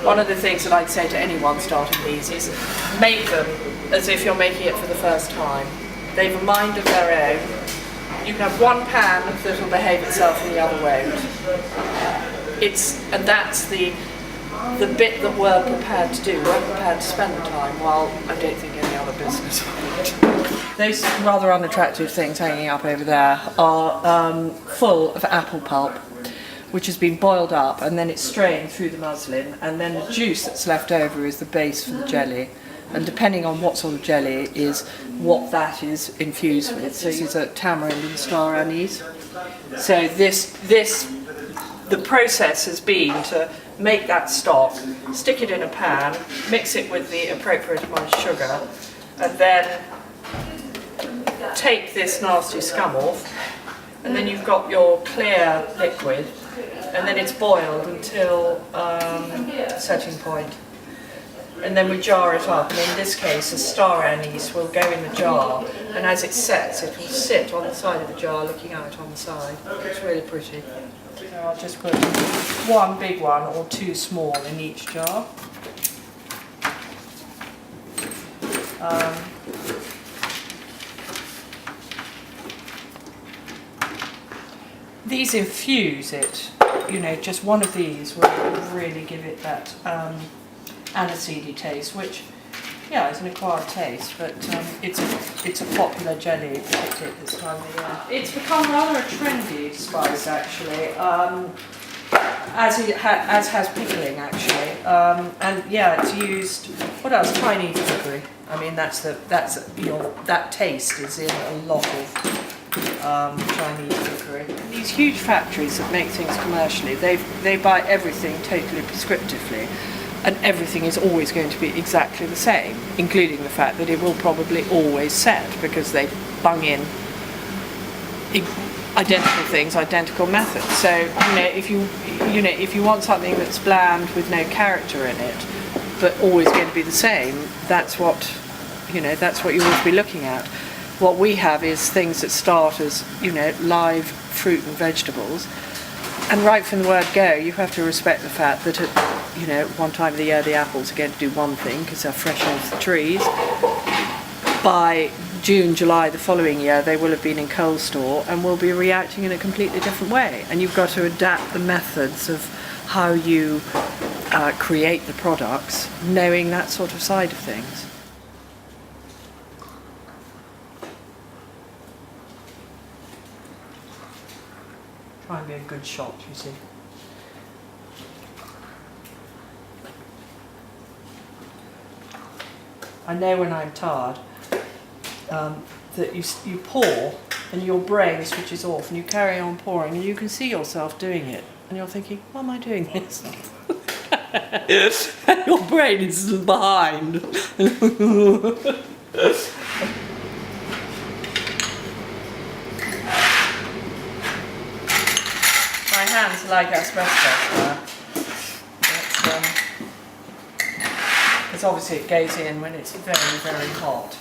one of the things that I'd say to anyone starting these is make them as if you're making it for the first time. They've a mind of their own. You can have one pan that will behave itself and the other won't. And that's the bit that we're prepared to do. We're prepared to spend the time, while I don't think any other business would. Those rather unattractive things hanging up over there are full of apple pulp, which has been boiled up and then it's strained through the muslin, and then the juice that's left over is the base for the jelly. And depending on what sort of jelly is what that is infused with. So these are tamarind and star anise. So the process has been to make that stock, stick it in a pan, mix it with the appropriate amount of sugar, and then take this nasty scum off, and then you've got your clear liquid, and then it's boiled until setting point. And then we jar it up, and in this case a star anise will go in the jar, and as it sets it will sit on the side of the jar looking out on the side. It's really pretty. So I'll just put one big one or two small in each jar. These infuse it, just one of these will really give it that aniseedy taste, which, is an acquired taste, but it's a popular jelly, particularly at this time of the year. It's become rather a trendy spice, actually, as has pickling, actually, and it's used. What else? Chinese cookery. I mean, that taste is in a lot of Chinese cookery. These huge factories that make things commercially, they buy everything totally prescriptively. And everything is always going to be exactly the same, including the fact that it will probably always set, because they bung in identical things, identical methods. So if you want something that's bland with no character in it, but always going to be the same, that's what you ought to be looking at. What we have is things that start as live fruit and vegetables. And right from the word go, you have to respect the fact that at one time of the year the apples are going to do one thing because they're fresh off the trees. By June, July the following year, they will have been in cold store and will be reacting in a completely different way. And you've got to adapt the methods of how you create the products, knowing that sort of side of things. Try and be a good shot, you see. I know when I'm tired that you pour and your brain switches off and you carry on pouring and you can see yourself doing it and you're thinking, why am I doing this? And your brain is behind. My hands are like asbestos. Because obviously it goes in when it's very, very hot.